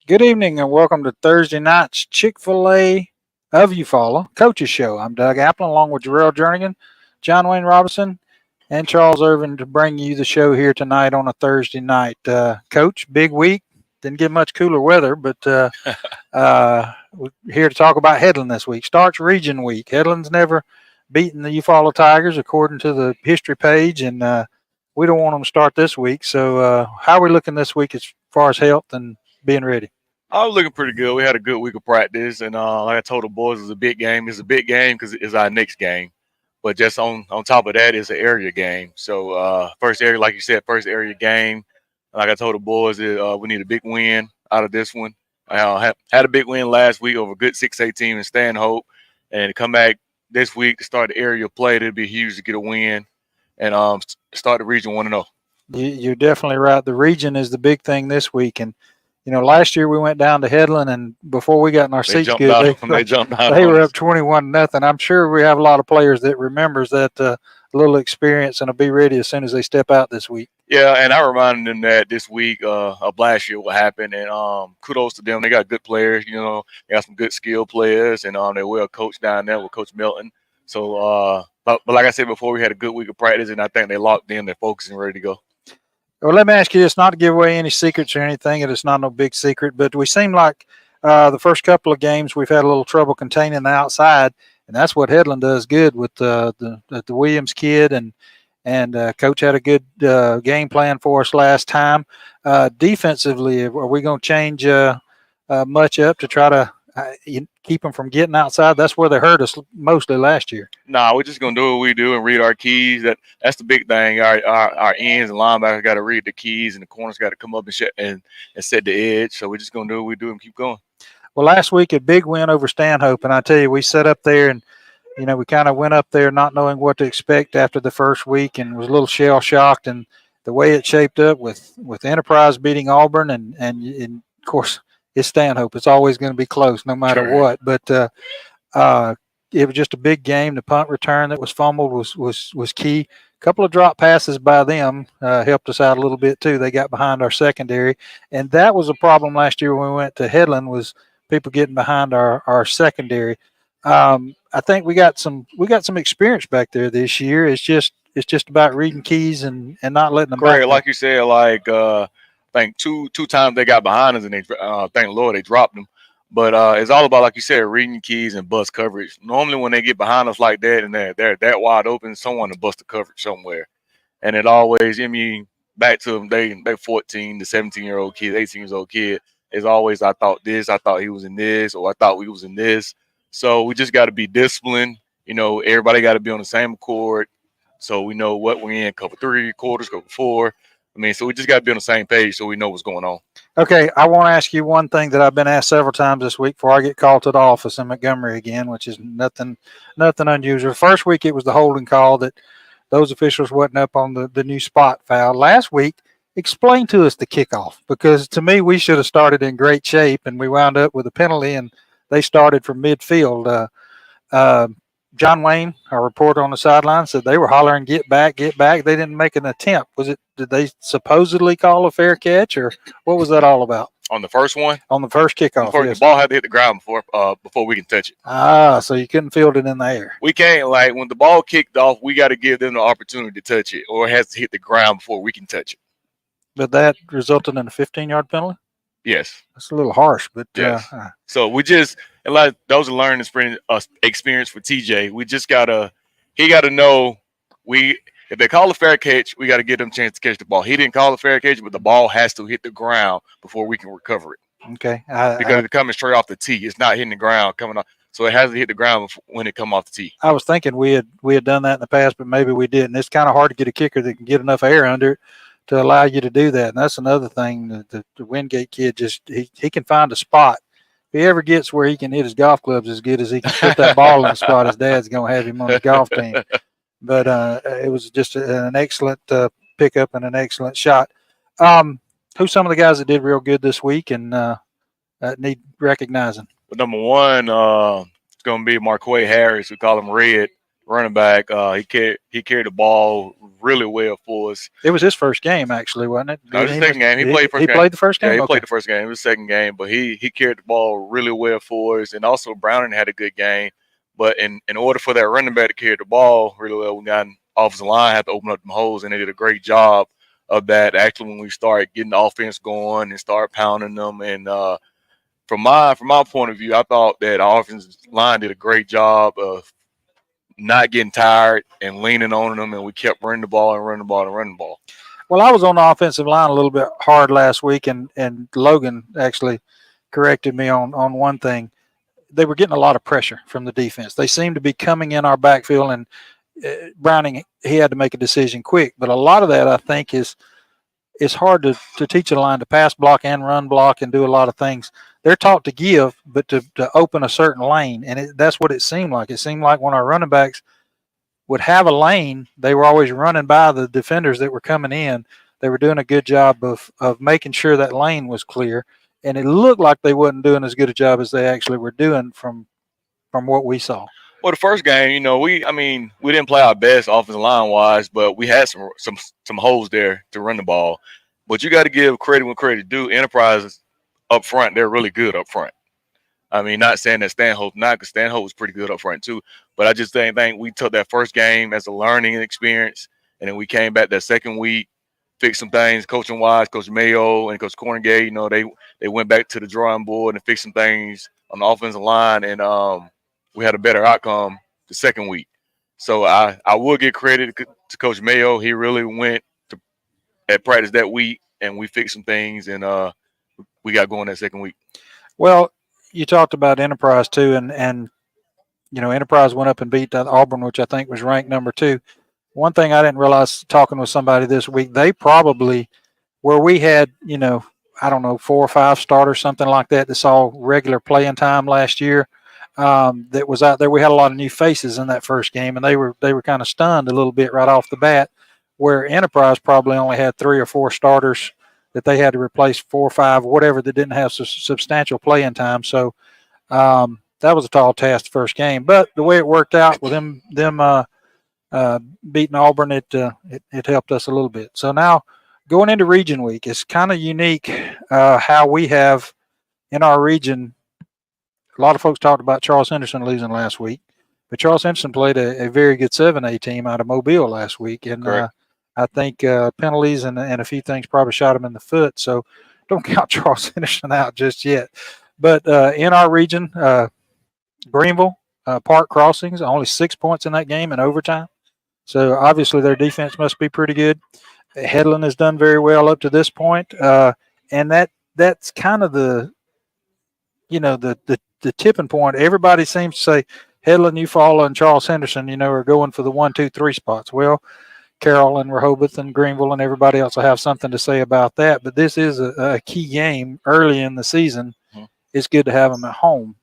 Good evening and welcome to Thursday night's Chick-fil-A of Eufaula Coaches Show. I'm Doug Applin along with Jarrell Jernigan, John Wayne Robinson, and Charles Irvin to bring you the show here tonight on a Thursday night. Coach, big week. Didn't get much cooler weather, but we're here to talk about Headland this week. Starts Region Week. Headland's never beaten the Eufaula Tigers according to the history page, and we don't want them to start this week. So how are we looking this week as far as health and being ready? I was looking pretty good. We had a good week of practice, and like I told the boys, it's a big game. It's a big game because it's our next game. But just on top of that, it's an area game. So first area, like you said, first area game. Like I told the boys, we need a big win out of this one. I had a big win last week over a good 6A team in Stanhope, and to come back this week to start the area play, it'd be huge to get a win and start the region 1-0. You're definitely right. The region is the big thing this week, and last year we went down to Headland, and before we got in our They seats jumped good, out. They jumped out. they on were us. up 21-0. I'm sure we have a lot of players that remembers that little experience and will be ready as soon as they step out this week. Yeah, and I reminded them that this week of last year what happened, and kudos to them. They got good players, they got some good skilled players, and they're well coached down there with Coach Milton. So, but like I said before, we had a good week of practice, and I think they locked in. They're focused and ready to go. Well, let me ask you this, not to give away any secrets or anything, and it's not no big secret, but we seem like the first couple of games we've had a little trouble containing the outside, and that's what Headland does good with the Williams kid, and Coach had a good game plan for us last time. Defensively, are we going to change much up to try to keep them from getting outside? That's where they hurt us mostly last year. Nah, we're just gonna do what we do and read our keys. That's the big thing. Our ends and linebackers got to read the keys, and the corners got to come up and set the edge. So we're just gonna do what we do and keep going. Well, last week a big win over Stanhope, and I tell you, we sat up there and we kind of went up there not knowing what to expect after the first week, and was a little shell shocked. And the way it shaped up with Enterprise beating Auburn, and of course it's Stanhope. It's always going to be close no matter Sure. what. But it was just a big game. The punt return that was fumbled was key. A couple of drop passes by them helped us out a little bit too. They got behind our secondary, and that was a problem last year when we went to Headland, was people getting behind our secondary. I think we got some experience back there this year. It's just about reading keys and not letting them back. Correct. Like you said, I think two times they got behind us, and they thank the Lord they dropped them. But it's all about, like you said, reading keys and bust coverage. Normally, when they get behind us like that and they're that wide open, someone to bust the coverage somewhere. And it always, back to them, they 14 to 17-year-old kid, 18-year-old kid. Is always, I thought this, I thought he was in this, or I thought we was in this. So we just got to be disciplined. Everybody got to be on the same accord. So we know what we're in, cover 3, quarters, cover 4. So we just got to be on the same page so we know what's going on. Okay, I want to ask you one thing that I've been asked several times this week before I get called to the office in Montgomery again, which is nothing unusual. First week it was the holding call that those officials wasn't up on the new spot foul. Last week, explain to us the kickoff, because to me we should have started in great shape and we wound up with a penalty and they started from midfield. John Wayne, our reporter on the sideline, said they were hollering, "Get back, get back." They didn't make an attempt. Did they supposedly call a fair catch, or what was that all about? On the first one? On the first kickoff, yes. The ball had to hit the ground before we can touch it. So you couldn't field it in the air. We can't, when the ball kicked off, we got to give them the opportunity to touch it, or it has to hit the ground before we can touch it. But that resulted in a 15-yard penalty? Yes. That's a little harsh, but yes. So we just, and like those are learning experience for TJ. We just he gotta know if they call a fair catch, we got to give them a chance to catch the ball. He didn't call a fair catch, but the ball has to hit the ground before we can recover it. Okay. Because it's coming straight off the tee. It's not hitting the ground coming off. So it has to hit the ground when it come off the tee. I was thinking we had done that in the past, but maybe we didn't. It's kind of hard to get a kicker that can get enough air under it to allow you to do that. And that's another thing. The Wingate kid he can find a spot. If he ever gets where he can hit his golf clubs as good as he can put that ball in the spot, his dad's going to have him on the golf team. But it was just an excellent pickup and an excellent shot. Who's some of the guys that did real good this week and need recognizing? But number one, it's going to be Marquay Harris. We call him Red. running back. He carried the ball really well for us. It was his first game, actually, wasn't it? No, it was the second game. He played first game. He played the first game? Yeah, he Okay. played the first game. It was the second game, but he carried the ball really well for us. And also Browning had a good game. But in order for that running back to carry the ball really well, we got an offensive line had to open up them holes, and they did a great job of that. Actually, when we started getting the offense going and start pounding them, and from my point of view, I thought that our offensive line did a great job of not getting tired and leaning on them, and we kept running the ball and running the ball and running the ball. Well, I was on the offensive line a little bit hard last week, and Logan actually corrected me on one thing. They were getting a lot of pressure from the defense. They seemed to be coming in our backfield, and Browning, he had to make a decision quick. But a lot of that, I think, is hard to teach a line to pass block and run block and do a lot of things. They're taught to give, but to open a certain lane, and that's what it seemed like. It seemed like when our running backs would have a lane, they were always running by the defenders that were coming in. They were doing a good job of making sure that lane was clear, and it looked like they wasn't doing as good a job as they actually were doing from what we saw. Well, the first game, we didn't play our best offensive line wise, but we had some holes there to run the ball. But you got to give credit when credit due. Enterprise up front, they're really good up front. I mean, not saying that Stanhope's not, because Stanhope was pretty good up front too. But I just think we took that first game as a learning experience, and then we came back that second week, fixed some things, coaching wise. Coach Mayo and Coach Cornegay, they went back to the drawing board and fixed some things on the offensive line, and we had a better outcome the second week. So I will give credit to Coach Mayo. He really went at practice that week, and we fixed some things, and we got going that second week. Well, you talked about Enterprise too, and Enterprise went up and beat Auburn, which I think was ranked number 2. One thing I didn't realize talking with somebody this week, they probably, where we had, 4 or 5 starters, something like that saw regular playing time last year, that was out there. We had a lot of new faces in that first game, and they were kind of stunned a little bit right off the bat, where Enterprise probably only had 3 or 4 starters that they had to replace, 4 or 5, whatever, that didn't have substantial playing time. So that was a tall task the first game. But the way it worked out with them beating Auburn, it helped us a little bit. So now going into region week, it's kind of unique how we have in our region. A lot of folks talked about Charles Henderson losing last week, but Charles Henderson played a very good 7A team out of Mobile last week, and I think penalties and a few things probably shot him in the foot. So don't count Charles Henderson out just yet. But in our region, Greenville, Park Crossings, only 6 points in that game in overtime. So obviously their defense must be pretty good. Headland has done very well up to this point, and that's kind of the tipping point. Everybody seems to say Headland, Eufaula, and Charles Henderson, are going for the 1, 2, 3 spots. Well, Carroll and Rehoboth and Greenville and everybody else will have something to say about that. But this is a key game early in the season. Mm-hmm. It's good to have them at home.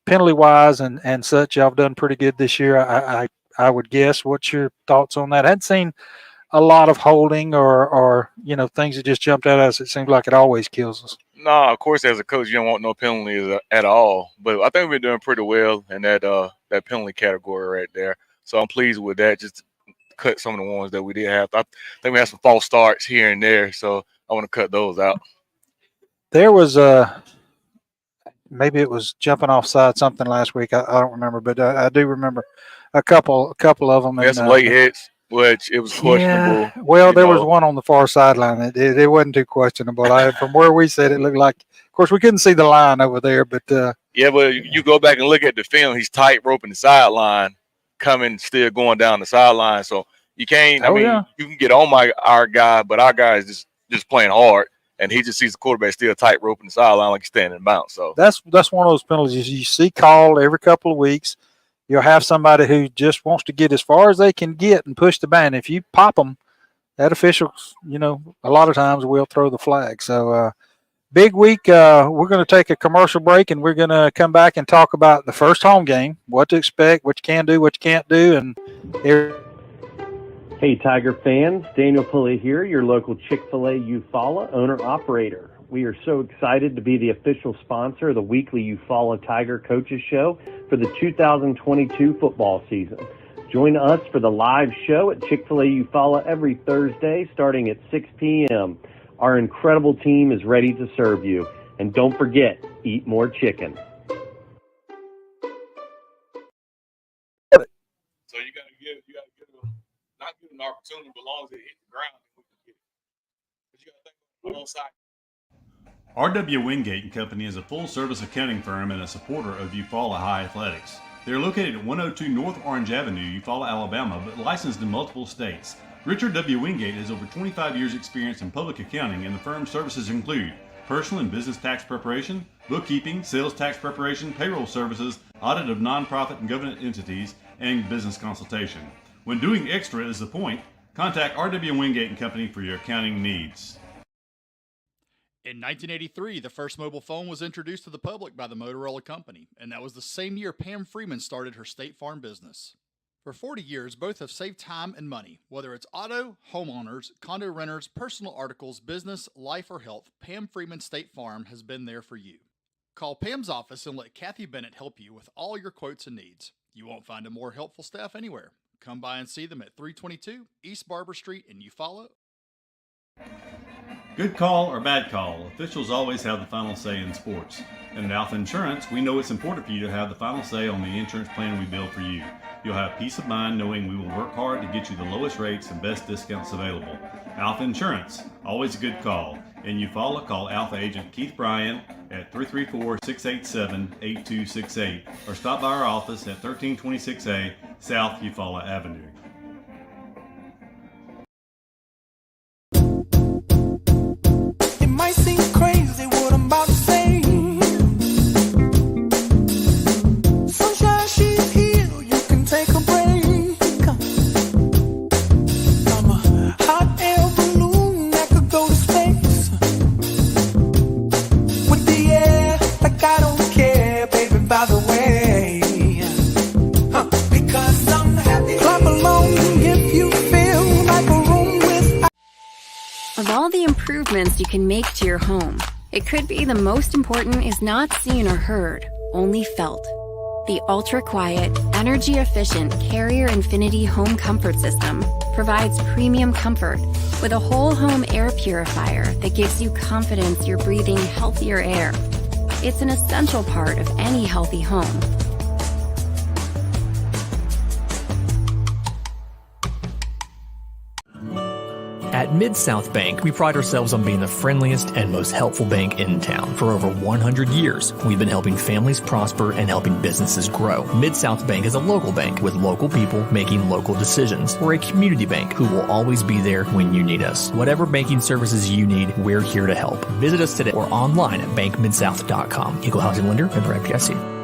Penalty-wise and such, y'all have done pretty good this year, I would guess. What's your thoughts on that? I hadn't seen a lot of holding or things that just jumped out at us. It seems like it always kills us. No, of course, as a coach, you don't want no penalties at all. But I think we're doing pretty well in that penalty category right there. So I'm pleased with that. Just cut some of the ones that we did have. I think we had some false starts here and there, so I want to cut those out. There was maybe it was jumping offside something last week. I don't remember, but I do remember a couple of them. We had some late hits, which it was questionable. Yeah, well, there was one on the far sideline. It wasn't too questionable. From where we said, it looked like. Of course, we couldn't see the line over there, but yeah, but you go back and look at the film. He's tight roping the sideline, still going down the sideline. So you can't. You can get on our guy, but our guy is just playing hard, and he just sees the quarterback still tight roping the sideline like he's standing in bounds. So that's one of those penalties you see called every couple of weeks. You'll have somebody who just wants to get as far as they can get and push the band. If you pop them, that official, a lot of times will throw the flag. So big week. We're going to take a commercial break, and we're going to come back and talk about the first home game, what to expect, what you can do, what you can't do. And hey, Tiger fans, Daniel Pulley here, your local Chick-fil-A Eufaula owner-operator. We are so excited to be the official sponsor of the weekly Eufaula Tiger Coaches Show for the 2022 football season. Join us for the live show at Chick-fil-A Eufaula every Thursday starting at 6 p.m. Our incredible team is ready to serve you. And don't forget, eat more chicken. So you gotta give them, not give them an opportunity, but as long as they hit the ground, we can get it. But you gotta think on side. R.W. Wingate and Company is a full-service accounting firm and a supporter of Eufaula High Athletics. They are located at 102 North Orange Avenue, Eufaula, Alabama, but licensed in multiple states. Richard W. Wingate has over 25 years' experience in public accounting, and the firm's services include personal and business tax preparation, bookkeeping, sales tax preparation, payroll services, audit of nonprofit and government entities, and business consultation. When doing extra is the point, contact R.W. Wingate and Company for your accounting needs. In 1983, the first mobile phone was introduced to the public by the Motorola Company, and that was the same year Pam Freeman started her State Farm business. For 40 years, both have saved time and money. Whether it's auto, homeowners, condo renters, personal articles, business, life, or health, Pam Freeman State Farm has been there for you. Call Pam's office and let Kathy Bennett help you with all your quotes and needs. You won't find a more helpful staff anywhere. Come by and see them at 322 East Barber Street in Eufaula. Good call or bad call, officials always have the final say in sports. And at Alpha Insurance, we know it's important for you to have the final say on the insurance plan we build for you. You'll have peace of mind knowing we will work hard to get you the lowest rates and best discounts available. Alpha Insurance, always a good call. In Eufaula, call Alpha Agent Keith Bryan at 334-687-8268 or stop by our office at 1326A South Eufaula Avenue. Of all the improvements you can make to your home, it could be the most important is not seen or heard, only felt. The ultra-quiet, energy-efficient Carrier Infinity Home Comfort System provides premium comfort with a whole home air purifier that gives you confidence you're breathing healthier air. It's an essential part of any healthy home. At Mid-South Bank, we pride ourselves on being the friendliest and most helpful bank in town. For over 100 years, we've been helping families prosper and helping businesses grow. Mid-South Bank is a local bank with local people making local decisions. We're a community bank who will always be there when you need us. Whatever banking services you need, we're here to help. Visit us today or online at bankmidsouth.com. Equal housing lender, member FDIC.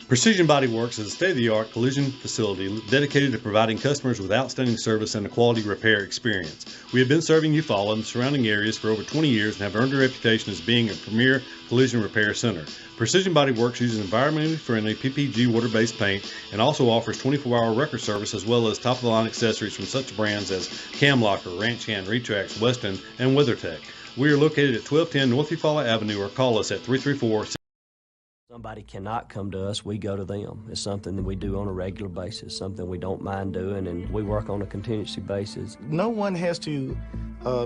Precision Body Works is a state-of-the-art collision facility dedicated to providing customers with outstanding service and a quality repair experience. We have been serving Eufaula and the surrounding areas for over 20 years and have earned a reputation as being a premier collision repair center. Precision Body Works uses environmentally friendly PPG water-based paint and also offers 24-hour record service as well as top-of-the-line accessories from such brands as Cam Locker, Ranch Hand, Retrax, Weston, and WeatherTech. We are located at 1210 North Eufaula Avenue or call us at 334 Somebody cannot come to us, we go to them. It's something that we do on a regular basis, something we don't mind doing, and we work on a contingency basis. No one has to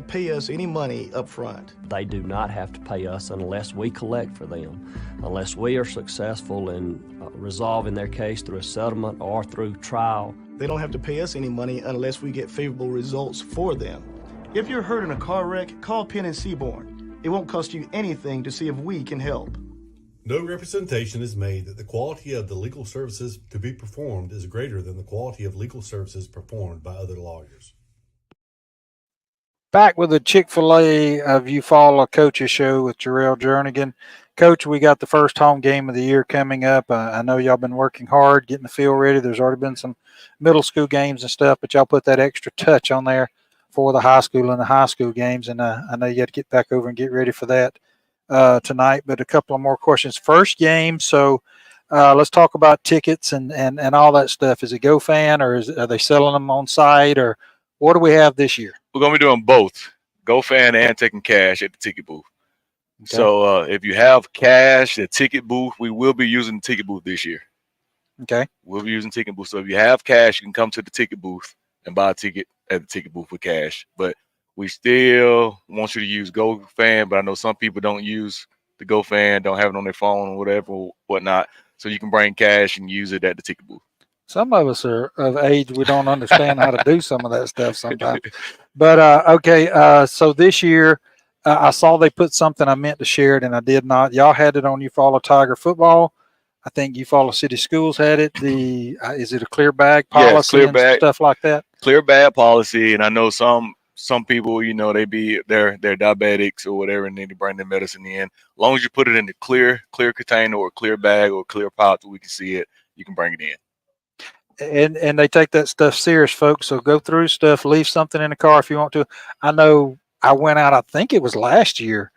pay us any money up front. They do not have to pay us unless we collect for them. Unless we are successful in resolving their case through a settlement or through trial. They don't have to pay us any money unless we get favorable results for them. If you're hurt in a car wreck, call Penn and Seaborn. It won't cost you anything to see if we can help. No representation is made that the quality of the legal services to be performed is greater than the quality of legal services performed by other lawyers. Back with the Chick-fil-A of Eufaula Coaches Show with Jarrell Jernigan. Coach, we got the first home game of the year coming up. I know y'all been working hard, getting the field ready. There's already been some middle school games and stuff, but y'all put that extra touch on there for the high school and the high school games, and I know you got to get back over and get ready for that tonight. But a couple of more questions. First game, so let's talk about tickets and all that stuff. Is it GoFan or are they selling them on site, or what do we have this year? We're gonna be doing both, GoFan and taking cash at the ticket booth. Okay. So if you have cash at ticket booth, we will be using the ticket booth this year. Okay. We'll be using ticket booth. So if you have cash, you can come to the ticket booth and buy a ticket at the ticket booth with cash. But we still want you to use GoFan, but I know some people don't use the GoFan, don't have it on their phone or whatever, whatnot. So you can bring cash and use it at the ticket booth. Some of us are of age, we don't understand how to do some of that stuff sometimes. But okay, so this year I saw they put something, I meant to share it and I did not. Y'all had it on Eufaula Tiger football. I think Eufaula City Schools had it. The is it a clear bag policy, yes, clear and bag, stuff like that? Clear bag policy, and I know some people, you know, they're diabetics or whatever, and they need to bring their medicine in. As long as you put it in the clear container or clear bag or clear pouch, we can see it. You can bring it in. And they take that stuff serious, folks. So go through stuff, leave something in the car if you want to. I know I went out, I think it was last year,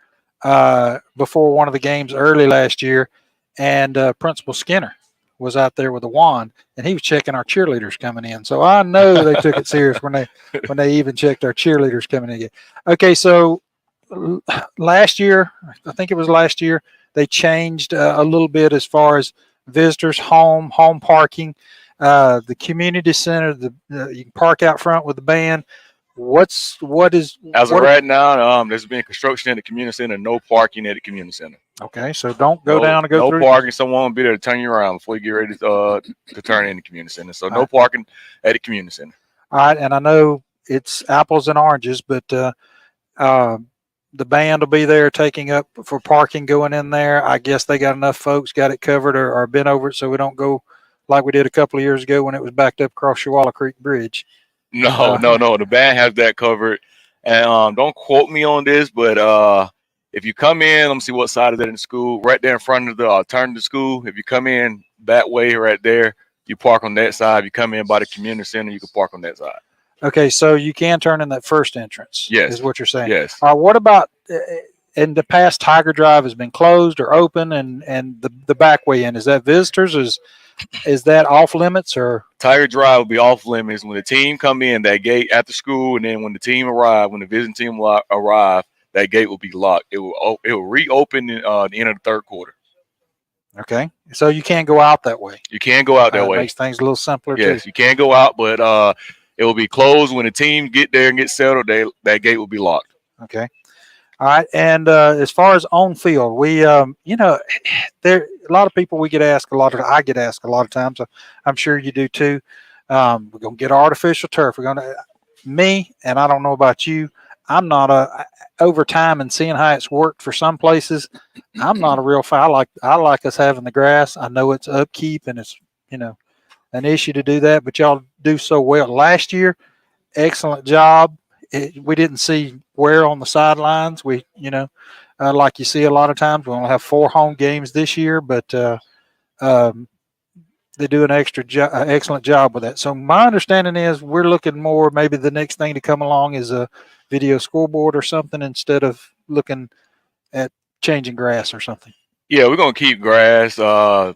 before one of the games early last year, and Principal Skinner was out there with a wand, and he was checking our cheerleaders coming in. So I know they took it serious when they even checked our cheerleaders coming in. Okay, so last year, I think it was last year, they changed a little bit as far as visitors, home parking. The community center, you can park out front with the band. What is as of right now? There's been construction in the community center. No parking at the community center. Okay, so don't go down and go through. No parking. Someone will be there to turn you around before you get ready to turn in the community center. So no parking at the community center. All right, and I know it's apples and oranges, but the band will be there taking up for parking going in there. I guess they got enough folks got it covered or been over it, so we don't go like we did a couple of years ago when it was backed up across Eufaula Creek Bridge. No. The band has that covered. And don't quote me on this, but if you come in, let me see what side is that in the school. Right there in front of the alternative school. If you come in that way right there, you park on that side. If you come in by the community center, you can park on that side. Okay, so you can turn in that first entrance. Yes. Is what you're saying. Yes. All right, what about in the past, Tiger Drive has been closed or open, and the back way in, is that visitors? Is that off limits? Or Tiger Drive will be off limits when the team come in that gate after school, and then when the team arrive, when the visiting team arrive, that gate will be locked. It will reopen at the end of the third quarter. Okay, so you can't go out that way. You can go out that way. Makes things a little simpler. Yes, too. you can go out, but it will be closed when the team get there and get settled. That gate will be locked. Okay. All right, and as far as on field, we, there a lot of people I get asked a lot of times. I'm sure you do too. We're gonna get artificial turf. We're gonna and I don't know about you. I'm not over time and seeing how it's worked for some places. I'm not a real fan. I like us having the grass. I know it's upkeep and it's an issue to do that, but y'all do so well. Last year, excellent job. We didn't see wear on the sidelines. We, like you see a lot of times, we only have 4 home games this year, but they do an excellent job with that. So my understanding is we're looking more, maybe the next thing to come along is a video scoreboard or something instead of looking at changing grass or something. Yeah, we're going to keep grass. I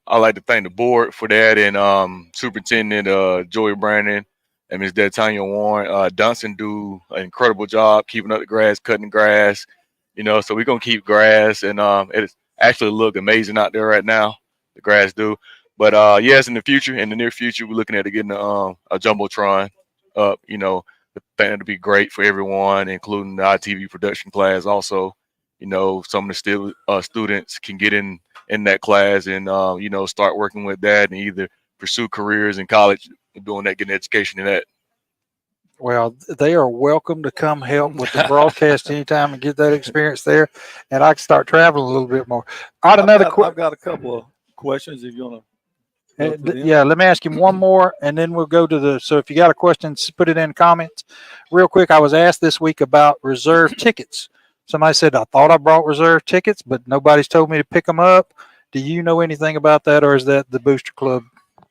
like to thank the board for that, and Superintendent Joey Brandon and Ms. Tanya Warren. Dunston do an incredible job keeping up the grass, cutting the grass, so we're going to keep grass, and it actually look amazing out there right now, the grass do. But, yes, in the near future, we're looking at getting a Jumbotron up, the thing that'll be great for everyone, including the ITV production class also. Some of the students can get in that class and, start working with that and either pursue careers in college, doing that, getting education in that. Well, they are welcome to come help with the broadcast anytime and get that experience there. And I can start traveling a little bit more. I've got a couple of questions if you want to. Yeah, let me ask him one more, and then we'll go to so if you got a question, put it in comments. Real quick, I was asked this week about reserve tickets. Somebody said, I thought I brought reserve tickets, but nobody's told me to pick them up. Do you know anything about that, or is that the Booster Club?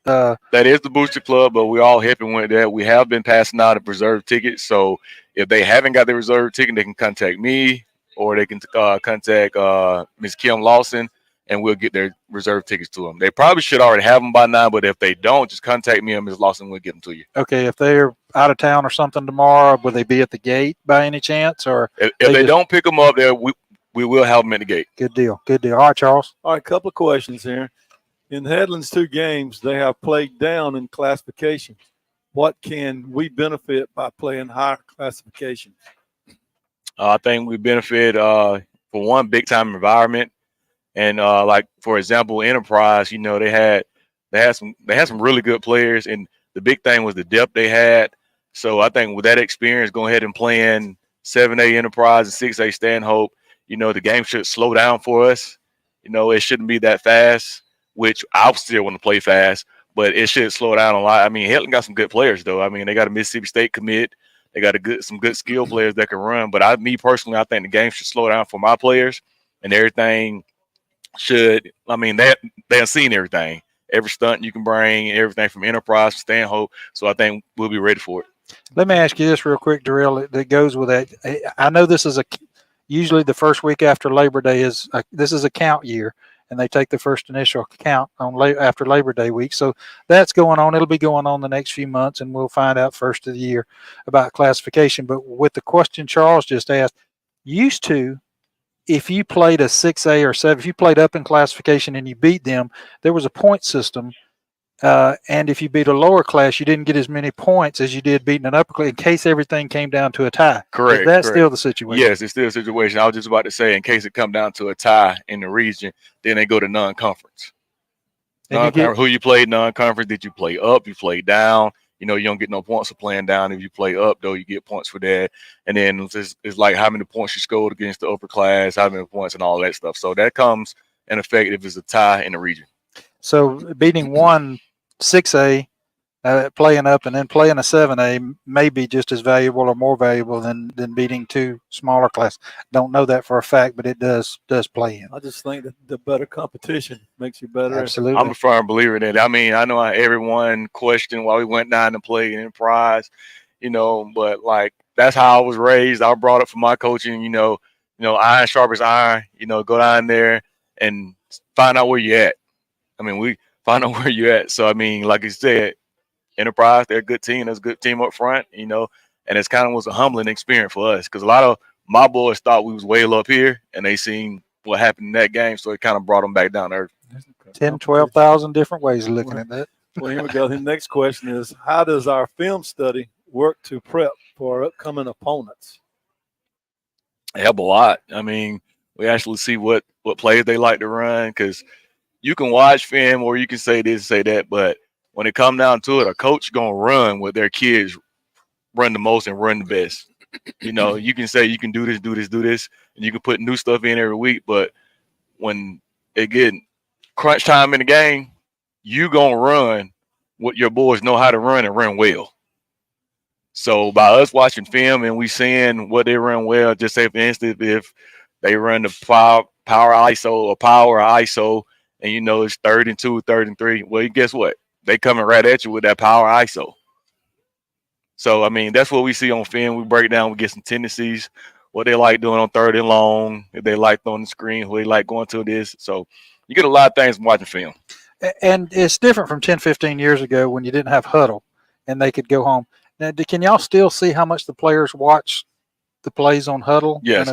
That is the Booster Club, but we're all helping with that. We have been passing out a reserve tickets, so if they haven't got the reserve ticket, they can contact me, or they can contact Ms. Kim Lawson, and we'll get their reserve tickets to them. They probably should already have them by now, but if they don't, just contact me and Ms. Lawson. We'll get them to you. Okay, if they're out of town or something tomorrow, will they be at the gate by any chance? Or If they don't pick them up there, we will have them at the gate. Good deal. Good deal. All right, Charles. All right, couple of questions here. In Headland's 2 games, they have played down in classification. What can we benefit by playing higher classification? I think we benefit for one, big time environment, and like for example, Enterprise. They had some really good players, and the big thing was the depth they had. So I think with that experience, going ahead and playing 7A Enterprise and 6A Stanhope, the game should slow down for us. It shouldn't be that fast, which I still want to play fast, but it should slow down a lot. I mean, Headland got some good players, though. I mean, they got a Mississippi State commit. They got some good skill players that can run. But me personally, I think the game should slow down for my players, and everything should. I mean, they've seen everything, every stunt you can bring, everything from Enterprise to Stanhope. So I think we'll be ready for it. Let me ask you this real quick, Darrell, that goes with that. I know this is usually the first week after Labor Day this is a count year, and they take the first initial count after Labor Day week. So that's going on. It'll be going on the next few months, and we'll find out first of the year about classification. But with the question Charles just asked, used to, if you played a 6A or 7, if you played up in classification and you beat them, there was a point system. And if you beat a lower class, you didn't get as many points as you did beating an upper class in case everything came down to a tie. Correct. Is that still the situation? Yes, it's still the situation. I was just about to say, in case it come down to a tie in the region, then they go to non-conference. Who you played non-conference? Did you play up? You played down? You don't get no points for playing down. If you play up, though, you get points for that. And then it's like how many points you scored against the upper class, how many points and all that stuff. So that comes in effect if it's a tie in the region. So beating one 6A, playing up, and then playing a 7A may be just as valuable or more valuable than beating 2 smaller class. Don't know that for a fact, but it does play in. I just think that the better competition makes you better. Absolutely. I'm a firm believer in it. I mean, I know everyone questioned why we went down and played Enterprise, but like that's how I was raised. I brought up for my coaching, iron sharp as iron, go down there and find out where you're at. I mean, we find out where you're at. So, I mean, like you said, Enterprise, they're a good team. There's a good team up front, and it's kind of was a humbling experience for us because a lot of my boys thought we was way up here, and they seen what happened in that game, so it kind of brought them back down to earth. 10, 12,000 different ways of looking at that. Well, here we go. The next question is, how does our film study work to prep for our upcoming opponents? They help a lot. I mean, we actually see what plays they like to run because you can watch film or you can say this, say that, but when it comes down to it, a coach going to run what their kids run the most and run the best. You can say you can do this, and you can put new stuff in every week, but when it get crunch time in the game, you going to run what your boys know how to run and run well. So by us watching film and we seeing what they run well, just say, for instance, if they run the power ISO or power ISO, and it's 3rd and 2, 3rd and 3, well, guess what? They coming right at you with that power ISO. So, I mean, that's what we see on film. We break down, we get some tendencies, what they like doing on 3rd and long, if they like throwing the screen, who they like going to this. So you get a lot of things from watching film. And it's different from 10, 15 years ago when you didn't have huddle and they could go home. Now, can y'all still see how much the players watch the plays on huddle? Yes.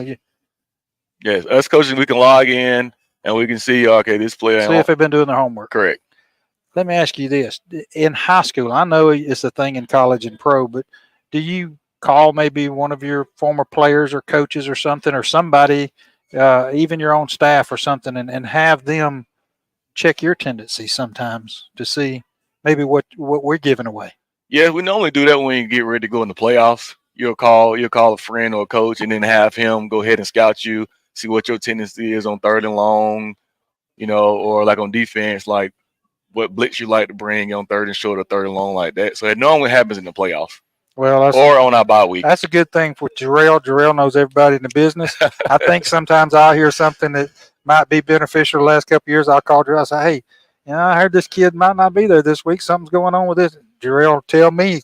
Yes. Us coaches, we can log in and we can see, okay, this player. See if they've been doing their homework. Correct. Let me ask you this. In high school, I know it's a thing in college and pro, but do you call maybe one of your former players or coaches or something, or somebody, even your own staff or something, and have them check your tendencies sometimes to see maybe what we're giving away? Yeah, we normally do that when you get ready to go in the playoffs. You'll call a friend or a coach and then have him go ahead and scout you, see what your tendency is on 3rd and long, or like on defense, like what blitz you like to bring on 3rd and short or 3rd and long like that. So it normally happens in the playoffs. Well, or on our bye week. That's a good thing for Jarrell. Jarrell knows everybody in the business. I think sometimes I'll hear something that might be beneficial the last couple of years. I'll call Jarrell and say, hey, I heard this kid might not be there this week. Something's going on with this. Jarrell will tell me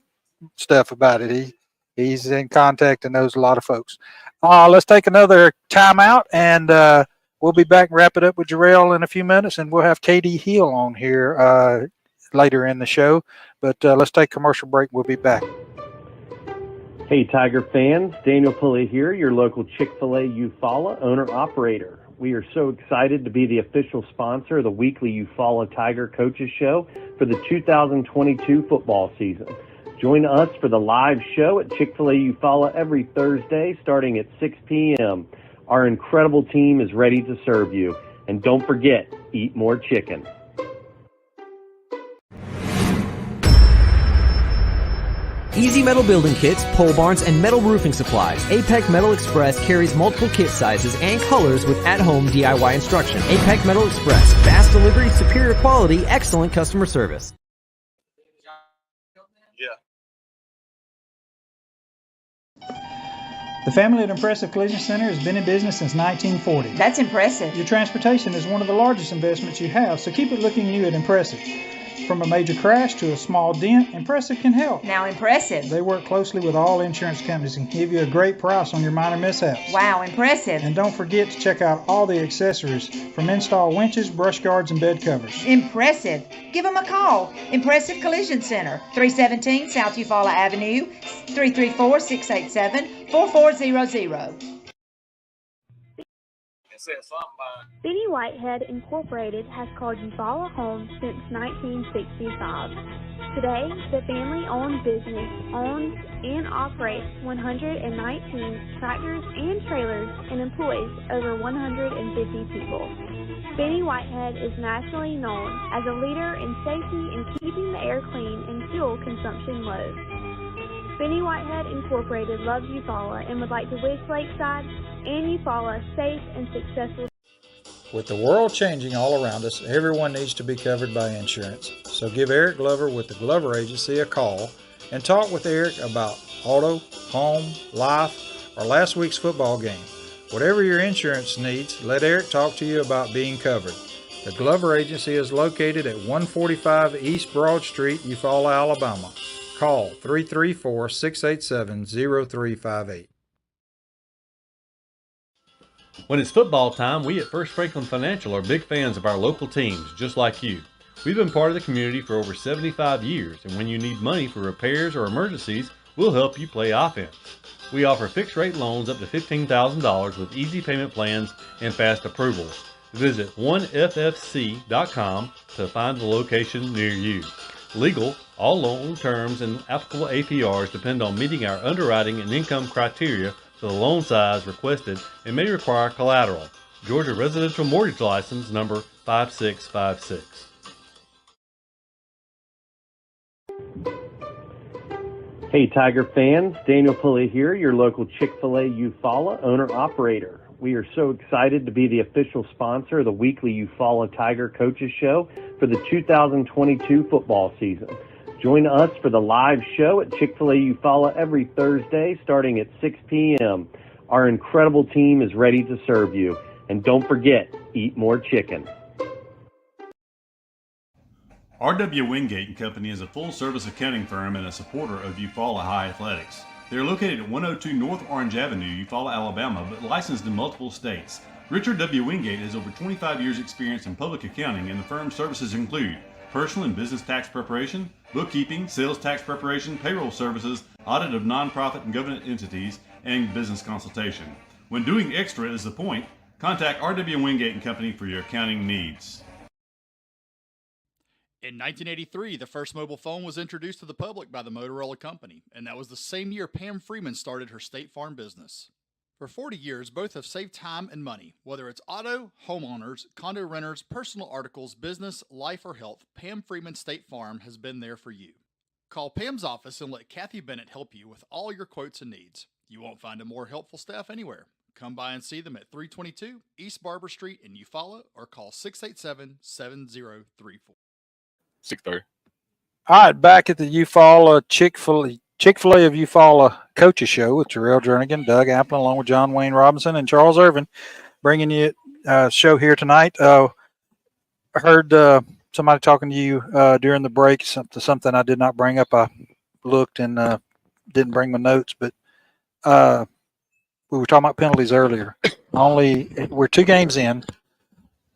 stuff about it. He's in contact and knows a lot of folks. Let's take another timeout. And We'll be back and wrap it up with Jarrell in a few minutes, and we'll have Katie Hill on here later in the show. But let's take a commercial break. We'll be back. Hey, Tiger fans, Daniel Pulley here, your local Chick-fil-A Eufaula owner-operator. We are so excited to be the official sponsor of the weekly Eufaula Tiger Coaches Show for the 2022 football season. Join us for the live show at Chick-fil-A Eufaula every Thursday starting at 6 p.m. Our incredible team is ready to serve you. And don't forget, eat more chicken. Easy Metal Building Kits, pole barns, and metal roofing supplies. APEC Metal Express carries multiple kit sizes and colors with at-home DIY instruction. APEC Metal Express. Fast delivery, superior quality, excellent customer service. The family at Impressive Collision Center has been in business since 1940. That's impressive. Your transportation is one of the largest investments you have, so keep it looking new at Impressive. From a major crash to a small dent, Impressive can help. Now Impressive. They work closely with all insurance companies and give you a great price on your minor mishaps. Wow, impressive. And don't forget to check out all the accessories from install winches, brush guards, and bed covers. Impressive. Give them a call. Impressive Collision Center, 317 South Eufaula Avenue, 334-687-4400. Benny Whitehead Incorporated has called Eufaula home since 1965. Today, the family-owned business owns and operates 119 tractors and trailers and employs over 150 people. Benny Whitehead is nationally known as a leader in safety and keeping the air clean and fuel consumption low. Benny Whitehead Incorporated loves Eufaula and would like to wish Lakeside and Eufaula safe and successful. With the world changing all around us, everyone needs to be covered by insurance. So give Eric Glover with the Glover Agency a call and talk with Eric about auto, home, life, or last week's football game. Whatever your insurance needs, let Eric talk to you about being covered. The Glover Agency is located at 145 East Broad Street, Eufaula, Alabama. Call 334-687-0358. When it's football time, we at First Franklin Financial are big fans of our local teams, just like you. We've been part of the community for over 75 years, and when you need money for repairs or emergencies, we'll help you play offense. We offer fixed-rate loans up to $15,000 with easy payment plans and fast approvals. Visit 1ffc.com to find the location near you. Legal, all loan terms and applicable APRs depend on meeting our underwriting and income criteria for the loan size requested and may require collateral. Georgia Residential Mortgage License number 5656. Hey, Tiger fans, Daniel Pulley here, your local Chick-fil-A Eufaula owner-operator. We are so excited to be the official sponsor of the weekly Eufaula Tiger Coaches Show for the 2022 football season. Join us for the live show at Chick-fil-A Eufaula every Thursday starting at 6 p.m. Our incredible team is ready to serve you. And don't forget, eat more chicken. R.W. Wingate and Company is a full-service accounting firm and a supporter of Eufaula High Athletics. They are located at 102 North Orange Avenue, Eufaula, Alabama, but licensed in multiple states. Richard W. Wingate has over 25 years' experience in public accounting, and the firm's services include personal and business tax preparation, bookkeeping, sales tax preparation, payroll services, audit of nonprofit and government entities, and business consultation. When doing extra is the point, contact R.W. Wingate and Company for your accounting needs. In 1983, the first mobile phone was introduced to the public by the Motorola Company, and that was the same year Pam Freeman started her State Farm business. For 40 years, both have saved time and money. Whether it's auto, homeowners, condo renters, personal articles, business, life, or health, Pam Freeman State Farm has been there for you. Call Pam's office and let Kathy Bennett help you with all your quotes and needs. You won't find a more helpful staff anywhere. Come by and see them at 322 East Barber Street in Eufaula or call 687-7034. 6:30. All right, back at the Eufaula Chick-fil-A of Eufaula Coaches Show with Jarrell Jernigan, Doug Applin, along with John Wayne Robinson and Charles Irvin, bringing you a show here tonight. I heard somebody talking to you during the break, something I did not bring up. I looked and didn't bring my notes, but we were talking about penalties earlier. we're 2 games in,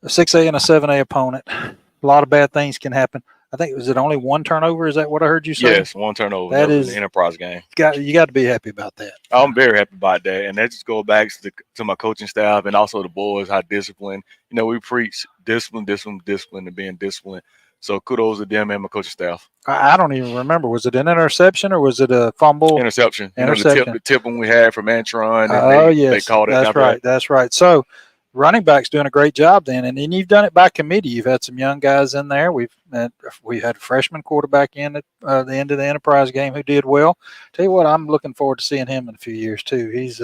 a 6A and a 7A opponent. A lot of bad things can happen. I think, was it only 1 turnover? Is that what I heard you say? Yes, 1 turnover. That was is an Enterprise game. You got to be happy about that. I'm very happy about that, and that just goes back to my coaching staff and also the boys, how disciplined. You know, we preach discipline, and being disciplined. So kudos to them and my coaching staff. I don't even remember. Was it an interception or was it a fumble? Interception. Interception. You know, the tip when we had from Antron. Oh, yes. They called it. That's right. That's right. So running back's doing a great job then, and you've done it by committee. You've had some young guys in there. We had a freshman quarterback in at the end of the Enterprise game who did well. Tell you what, I'm looking forward to seeing him in a few years too. He's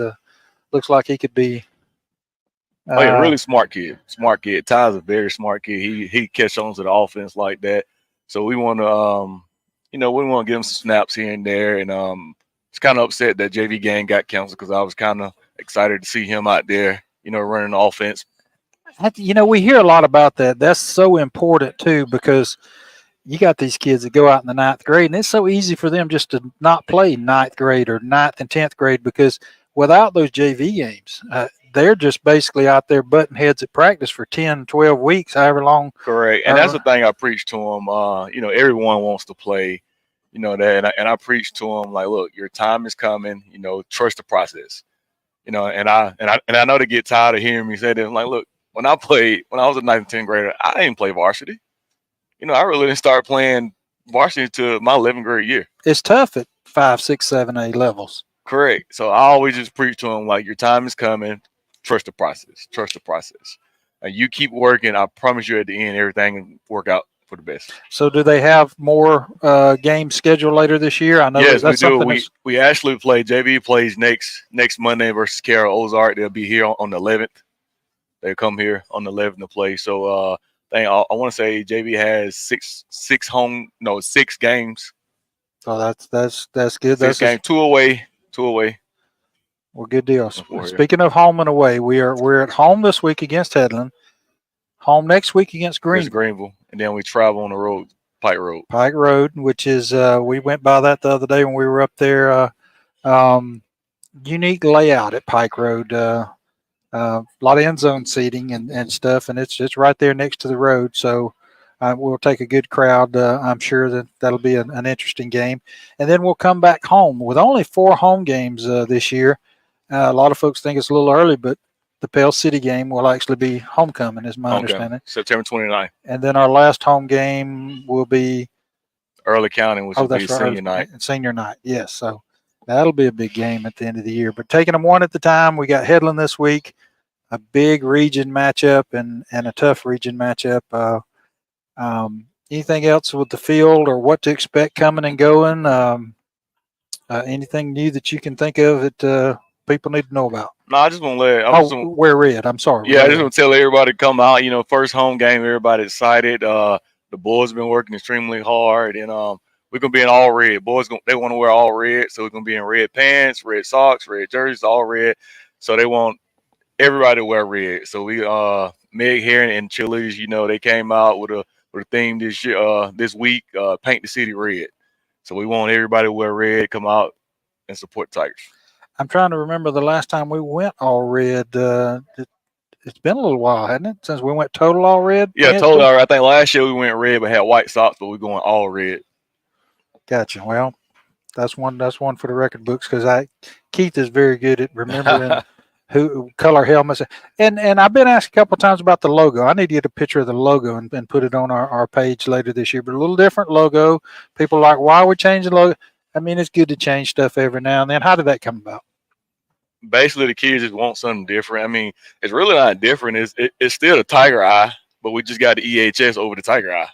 looks like he could be. Really smart kid. Smart kid. Ty's a very smart kid. He catch on to the offense like that. So we want to, we want to give him some snaps here and there. And it's kind of upset that JV game got canceled because I was kind of excited to see him out there, running the offense. We hear a lot about that. That's so important too, because you got these kids that go out in the 9th grade, and it's so easy for them just to not play 9th grade or 9th and 10th grade, because without those JV games, they're just basically out there butting heads at practice for 10, 12 weeks, however long. Correct. And that's the thing I preach to them. Everyone wants to play, that. And I preach to them, like, look, your time is coming, trust the process. And I know they get tired of hearing me say that. I'm like, look, when I was a 9th and 10th grader, I didn't play varsity. I really didn't start playing varsity until my 11th grade year. It's tough at 5, 6, 7A levels. Correct. So I always just preach to them, like, your time is coming. Trust the process. Trust the process. And you keep working. I promise you at the end, everything will work out for the best. So do they have more games scheduled later this year? I know. Yes, we do. We actually play. JV plays next Monday versus Carroll Ozark. They'll be here on the 11th. They come here on the 11th to play. So I want to say JV has 6 games. Oh, that's good. 6 games, 2 away. Well, good deal. Speaking of home and away, we're at home this week against Headland. Home next week against Greenville, and then we travel on the road, Pike Road, which is we went by that the other day when we were up there. Unique layout at Pike Road. A lot of end zone seating and stuff, and it's right there next to the road. So we'll take a good crowd. I'm sure that'll be an interesting game, and then we'll come back home with only 4 home games this year. A lot of folks think it's a little early, but the Pale City game will actually be homecoming, is my understanding. September 29th. And then our last home game will be Early County, which will be senior night. Senior night, yes. So that'll be a big game at the end of the year. But taking them one at a time, we got Headland this week, a big region matchup and a tough region matchup. Anything else with the field or what to expect coming and going? Anything new that you can think of that people need to know about? No, I just want to wear red. I'm sorry. Yeah, I just want to tell everybody to come out. First home game, everybody excited. The boys have been working extremely hard, and we're gonna be in all red. Boys, they want to wear all red, so we're gonna be in red pants, red socks, red jerseys, all red. So they want everybody to wear red. So we Meg Heron and cheerleaders, they came out with a theme this week, paint the city red. So we want everybody to wear red, come out and support Tigers. I'm trying to remember the last time we went all red. It's been a little while, hasn't it, since we went total all red? Yeah, total all red. I think last year we went red but had white socks, but we're going all red. Gotcha. Well, that's one for the record books, because Keith is very good at remembering who color helmets. And I've been asked a couple of times about the logo. I need to get a picture of the logo and put it on our page later this year. But a little different logo. People are like, why are we changing the logo? I mean, it's good to change stuff every now and then. How did that come about? Basically, the kids just want something different. I mean, it's really not different. It's still a tiger eye, but we just got the EHS over the tiger eye.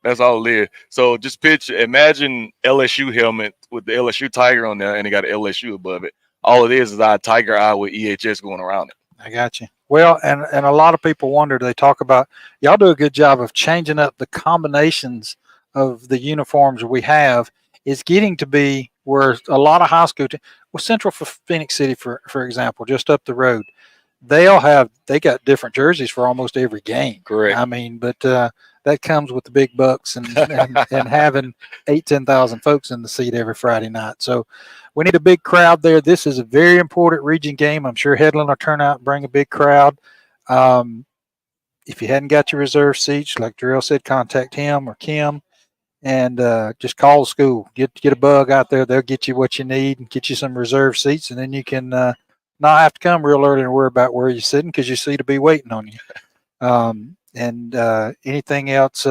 That's all it is. So just imagine LSU helmet with the LSU tiger on there, and it got an LSU above it. All it is our tiger eye with EHS going around it. I got you. Well, and a lot of people wonder, they talk about, y'all do a good job of changing up the combinations of the uniforms we have. Is getting to be where a lot of high school Central for Phoenix City, for example, just up the road, they got different jerseys for almost every game. Correct. I mean, but that comes with the big bucks and having 10,000 folks in the seat every Friday night. So we need a big crowd there. This is a very important region game. I'm sure Headland will turn out and bring a big crowd. If you hadn't got your reserve seats, like Darrell said, contact him or Kim and just call the school. Get a bug out there. They'll get you what you need and get you some reserve seats, and then you can not have to come real early and worry about where you're sitting because your seat will be waiting on you. Anything else,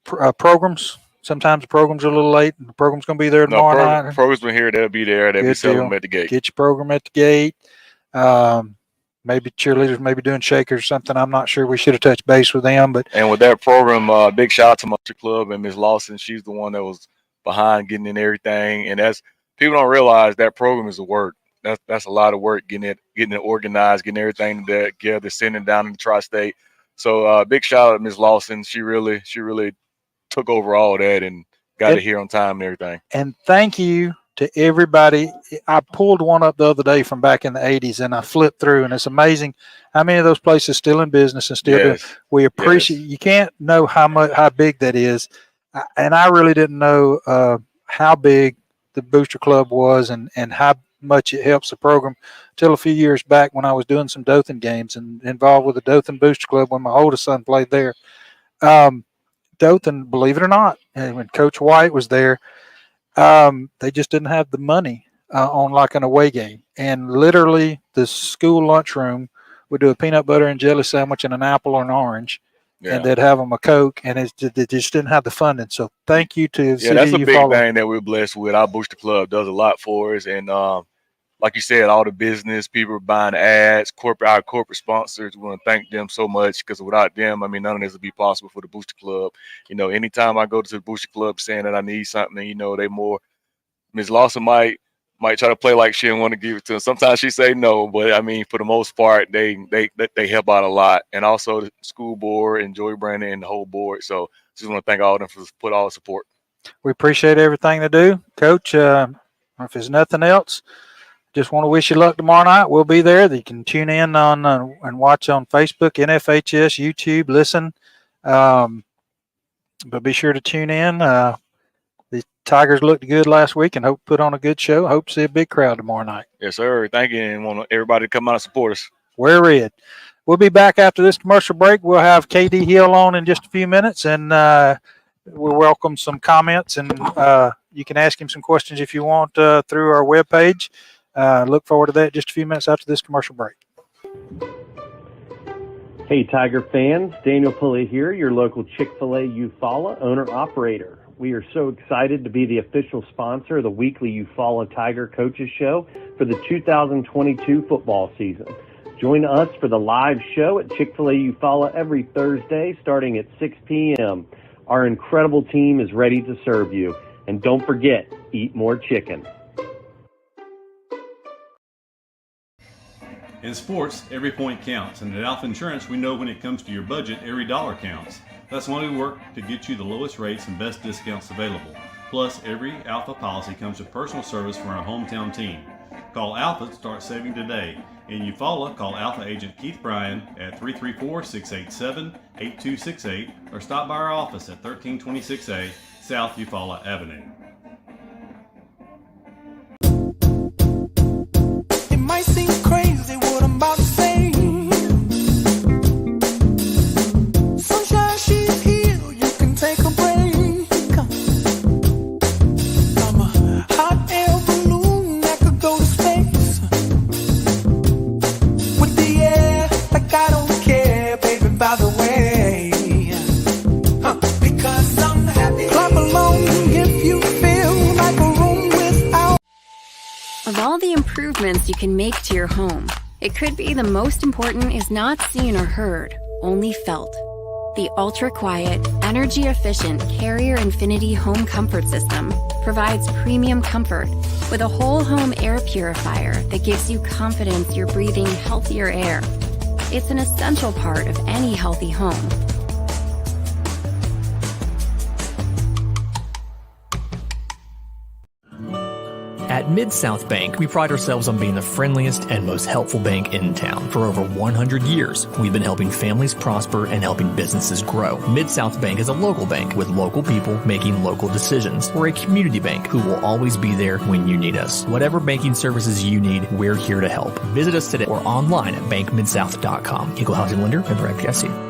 programs. Sometimes the program's are a little late, and the program's going to be there tomorrow night. Program's been here. They'll be there. They'll be selling them at the gate. Get your program at the gate. Maybe cheerleaders may be doing shakers or something. I'm not sure. We should have touched base with them. And with that program, big shout out to my club and Ms. Lawson. She's the one that was behind getting in everything. And that's, people don't realize that program is a work. That's a lot of work getting it organized, getting everything together, sending down in the tri-state. So big shout out to Ms. Lawson. She really took over all that and got it here on time and everything. And thank you to everybody. I pulled one up the other day from back in the 80s, and I flipped through, and it's amazing how many of those places still in business and still doing. We appreciate. You can't know how big that is, and I really didn't know how big the Booster Club was and how much it helps the program till a few years back when I was doing some Dothan games and involved with the Dothan Booster Club when my oldest son played there. Dothan, believe it or not, and when Coach White was there, they just didn't have the money on like an away game. And literally the school lunchroom would do a peanut butter and jelly sandwich and an apple or an orange. Yeah. And they'd have them a Coke, and they just didn't have the funding. So thank you to the city. That's a big thing that we're blessed with. Our Booster Club does a lot for us. And like you said, all the business, people are buying ads, our corporate sponsors, we want to thank them so much because without them, I mean, none of this would be possible for the Booster Club. You know, anytime I go to the Booster Club saying that I need something, you know, Ms. Lawson might try to play like she didn't want to give it to them. Sometimes she say no, but I mean, for the most part, they help out a lot. And also the school board and Joey Brandon and the whole board. So just want to thank all of them for put all the support. We appreciate everything they do. Coach, if there's nothing else, just want to wish you luck tomorrow night. We'll be there. You can tune in on and watch on Facebook, NFHS, YouTube, listen. But be sure to tune in. The Tigers looked good last week and hope put on a good show. Hope to see a big crowd tomorrow night. Yes, sir. Thank you. And want everybody to come out and support us. Wear red. We'll be back after this commercial break. We'll have KD Hill on in just a few minutes, and we'll welcome some comments. And you can ask him some questions if you want through our webpage. Look forward to that just a few minutes after this commercial break. Hey, Tiger fans. Daniel Pulley here, your local Chick-fil-A Eufaula owner-operator. We are so excited to be the official sponsor of the weekly Eufaula Tiger Coaches Show for the 2022 football season. Join us for the live show at Chick-fil-A Eufaula every Thursday starting at 6 p.m. Our incredible team is ready to serve you. And don't forget, eat more chicken. In sports, every point counts, and at Alpha Insurance, we know when it comes to your budget, every dollar counts. That's why we work to get you the lowest rates and best discounts available. Plus, every Alpha policy comes with personal service from our hometown team. Call Alpha to start saving today. In Eufaula, call Alpha agent Keith Bryan at 334-687-8268 or stop by our office at 1326A South Eufaula Avenue. It might seem crazy what I'm about to say. Sunshine, she's here, you can take a break. I'm a hot air balloon that could go to space. With the air, like I don't care, baby, by the way. Because I'm happy. Clap along if you feel like a room without. Of all the improvements you can make to your home, it could be the most important is not seen or heard, only felt. The ultra-quiet, energy-efficient Carrier Infinity Home Comfort System provides premium comfort with a whole home air purifier that gives you confidence you're breathing healthier air. It's an essential part of any healthy home. At Mid-South Bank, we pride ourselves on being the friendliest and most helpful bank in town. For over 100 years, we've been helping families prosper and helping businesses grow. Mid-South Bank is a local bank with local people making local decisions. We're a community bank who will always be there when you need us. Whatever banking services you need, we're here to help. Visit us today or online at bankmidsouth.com. Equal housing lender, member FDIC.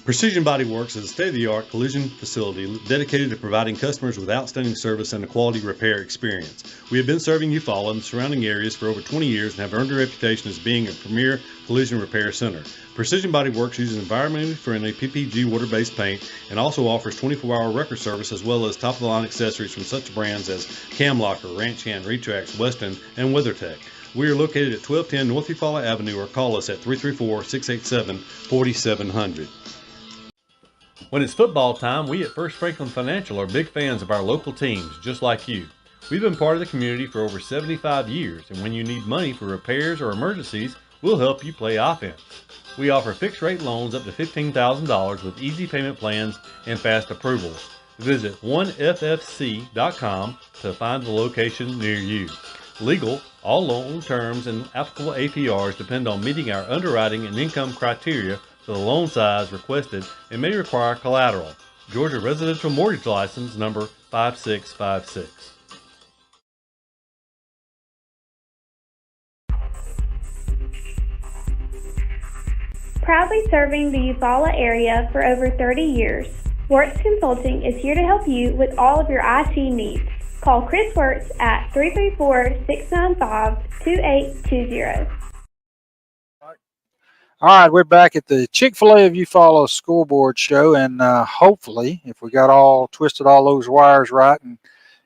Precision Body Works is a state-of-the-art collision facility dedicated to providing customers with outstanding service and a quality repair experience. We have been serving Eufaula and the surrounding areas for over 20 years and have earned a reputation as being a premier collision repair center. Precision Body Works uses environmentally friendly PPG water-based paint and also offers 24-hour record service as well as top-of-the-line accessories from such brands as Cam Locker, Ranch Hand, Retrax, Weston, and WeatherTech. We are located at 1210 North Eufaula Avenue or call us at 334-687-4700. When it's football time, we at First Franklin Financial are big fans of our local teams, just like you. We've been part of the community for over 75 years, and when you need money for repairs or emergencies, we'll help you play offense. We offer fixed-rate loans up to $15,000 with easy payment plans and fast approvals. Visit 1ffc.com to find the location near you. Legal, all loan terms and applicable APRs depend on meeting our underwriting and income criteria for the loan size requested and may require collateral. Georgia Residential Mortgage License number 5656. Proudly serving the Eufaula area for over 30 years, Wirtz Consulting is here to help you with all of your IT needs. Call Chris Wirtz at 334-695-2820. All right, we're back at the Chick-fil-A of Eufaula Scoreboard Show, and hopefully, if we got twisted all those wires right and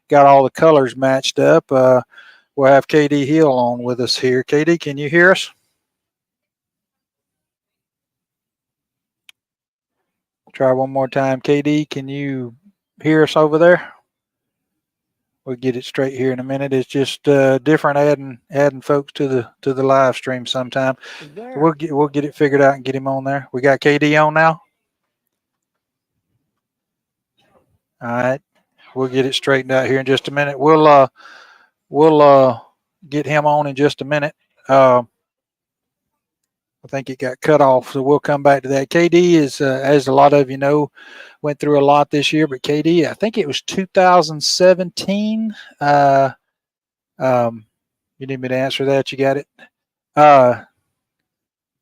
got all the colors matched up, we'll have KD Hill on with us here. KD, can you hear us? Try one more time. KD, can you hear us over there? We'll get it straight here in a minute. It's just different adding folks to the live stream sometime. We'll get it figured out and get him on there. We got KD on now. All right, we'll get it straightened out here in just a minute. We'll get him on in just a minute. I think it got cut off, so we'll come back to that. KD is, as a lot of you know, went through a lot this year, but KD, I think it was 2017. You need me to answer that? You got it?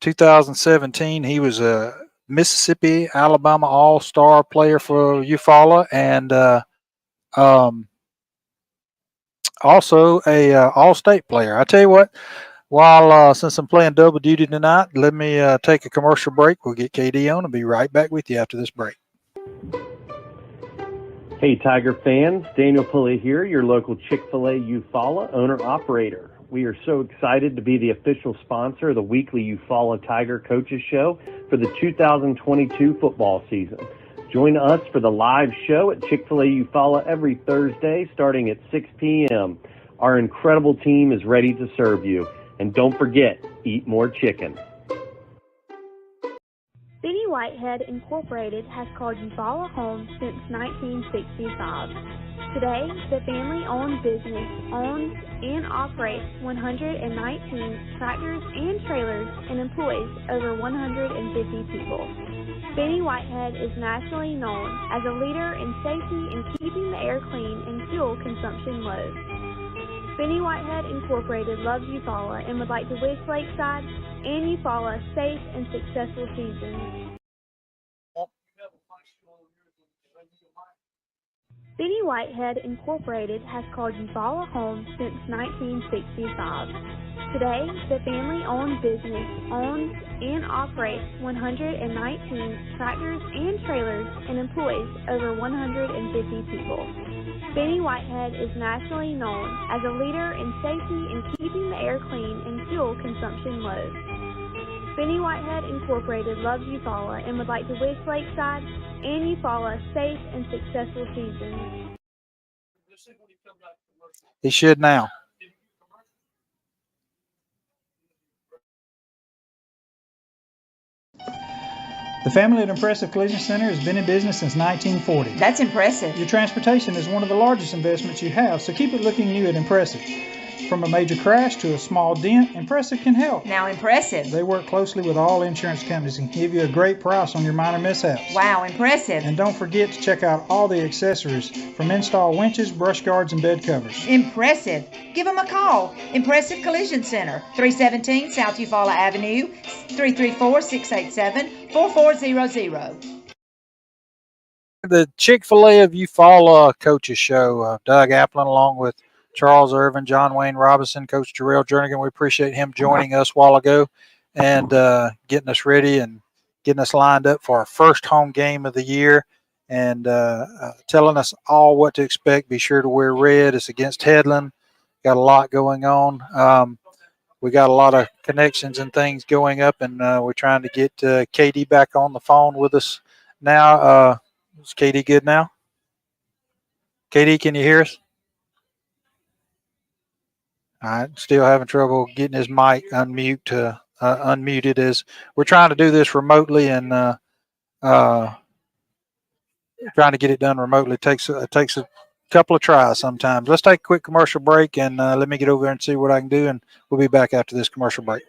2017, he was a Mississippi, Alabama All-Star player for Eufaula, and also a All-State player. I tell you what, while since I'm playing double duty tonight, let me take a commercial break. We'll get KD on and be right back with you after this break. Hey, Tiger fans, Daniel Pulley here, your local Chick-fil-A Eufaula owner-operator. We are so excited to be the official sponsor of the weekly Eufaula Tiger Coaches Show for the 2022 football season. Join us for the live show at Chick-fil-A Eufaula every Thursday starting at 6 p.m. Our incredible team is ready to serve you. And don't forget, eat more chicken. Benny Whitehead Incorporated has called Eufaula home since 1965. Today, the family-owned business owns and operates 119 tractors and trailers and employs over 150 people. Benny Whitehead is nationally known as a leader in safety and keeping the air clean and fuel consumption low. Benny Whitehead Incorporated loves Eufaula and would like to wish Lakeside and Eufaula safe and successful seasons. Benny Whitehead Incorporated has called Eufaula home since 1965. Today, the family-owned business owns and operates 119 tractors and trailers and employs over 150 people. Benny Whitehead is nationally known as a leader in safety and keeping the air clean and fuel consumption low. Benny Whitehead Incorporated loves Eufaula and would like to wish Lakeside and Eufaula safe and successful seasons. He should now. The family at Impressive Collision Center has been in business since 1940. That's impressive. Your transportation is one of the largest investments you have, so keep it looking new at Impressive. From a major crash to a small dent, Impressive can help. Now, impressive. They work closely with all insurance companies and give you a great price on your minor mishaps. Wow, impressive. And don't forget to check out all the accessories from install winches, brush guards, and bed covers. Impressive. Give them a call. Impressive Collision Center, 317 South Eufaula Avenue, 334-687-4400. The Chick-fil-A of Eufaula Coaches Show. Doug Applin along with Charles Irvin, John Wayne Robinson, Coach Jarrell Jernigan. We appreciate him joining us a while ago and getting us ready and getting us lined up for our first home game of the year and telling us all what to expect. Be sure to wear red. It's against Headland. Got a lot going on. We got a lot of connections and things going up, and we're trying to get Katie back on the phone with us now. Is Katie good now? Katie, can you hear us? All right, still having trouble getting his mic unmuted as we're trying to do this remotely and trying to get it done remotely. It takes a couple of tries sometimes. Let's take a quick commercial break and let me get over there and see what I can do, and we'll be back after this commercial break.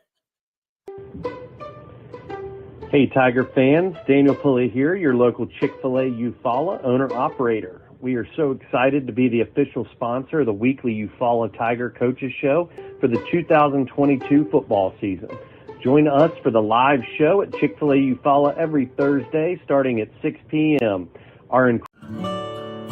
Hey, Tiger fans, Daniel Pulley here, your local Chick-fil-A Eufaula owner-operator. We are so excited to be the official sponsor of the weekly Eufaula Tiger Coaches Show for the 2022 football season. Join us for the live show at Chick-fil-A Eufaula every Thursday starting at 6 p.m.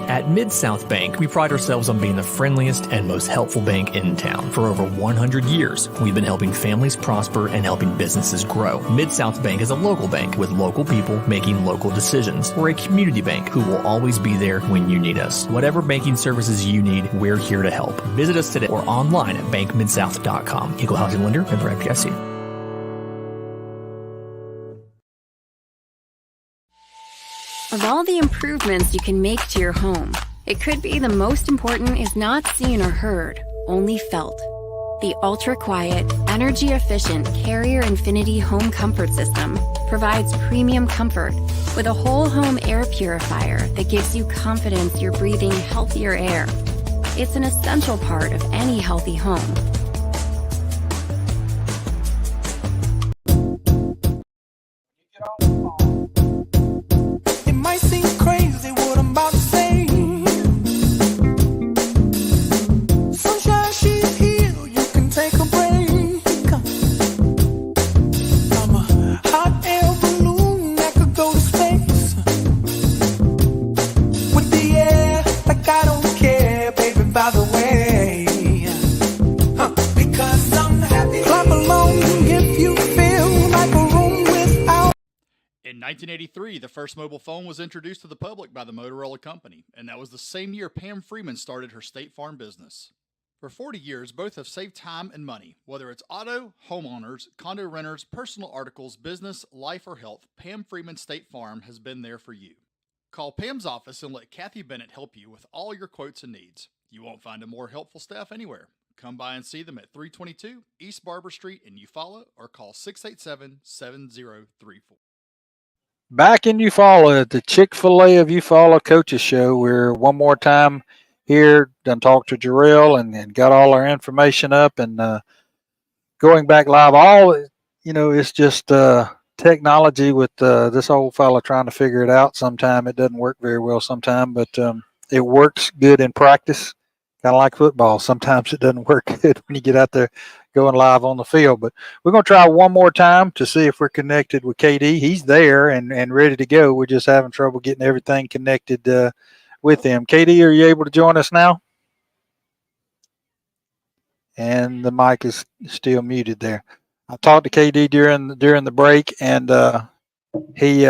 At Mid-South Bank, we pride ourselves on being the friendliest and most helpful bank in town. For over 100 years, we've been helping families prosper and helping businesses grow. Mid-South Bank is a local bank with local people making local decisions. We're a community bank who will always be there when you need us. Whatever banking services you need, we're here to help. Visit us today or online at bankmidsouth.com. Equal housing lender, member FDIC. Of all the improvements you can make to your home, it could be the most important is not seen or heard, only felt. The ultra-quiet, energy-efficient Carrier Infinity Home Comfort System provides premium comfort with a whole home air purifier that gives you confidence you're breathing healthier air. It's an essential part of any healthy home. In 1983, the first mobile phone was introduced to the public by the Motorola Company, and that was the same year Pam Freeman started her State Farm business. For 40 years, both have saved time and money. Whether it's auto, homeowners, condo renters, personal articles, business, life, or health, Pam Freeman State Farm has been there for you. Call Pam's office and let Kathy Bennett help you with all your quotes and needs. You won't find a more helpful staff anywhere. Come by and see them at 322 East Barber Street in Eufaula or call 687-7034. Back in Eufaula at the Chick-fil-A of Eufaula Coaches Show. We're one more time here, done talked to Jarrell and got all our information up and going back live. It's just technology with this old fella trying to figure it out. Sometime it doesn't work very well sometime, but it works good in practice, kind of like football. Sometimes it doesn't work good when you get out there going live on the field. But we're going to try one more time to see if we're connected with KD. He's there and ready to go. We're just having trouble getting everything connected with him. KD, are you able to join us now? And the mic is still muted there. I talked to KD during the break, and he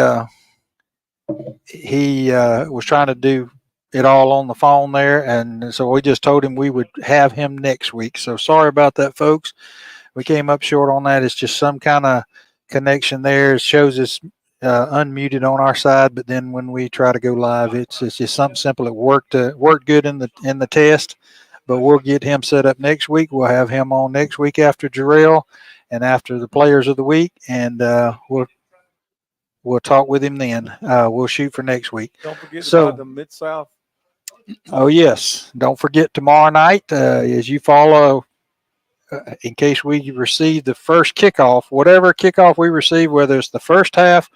was trying to do it all on the phone there, and so we just told him we would have him next week. So sorry about that, folks. We came up short on that. It's just some kind of connection there. It shows us unmuted on our side, but then when we try to go live, it's just something simple. It worked good in the test, but we'll get him set up next week. We'll have him on next week after Jarrell and after the players of the week, and we'll we'll talk with him then. We'll shoot for next week. Don't forget So- about the Mid-South. Oh, yes. Don't forget tomorrow night as you follow, in case we receive the first kickoff, whatever kickoff we receive, whether it's the first half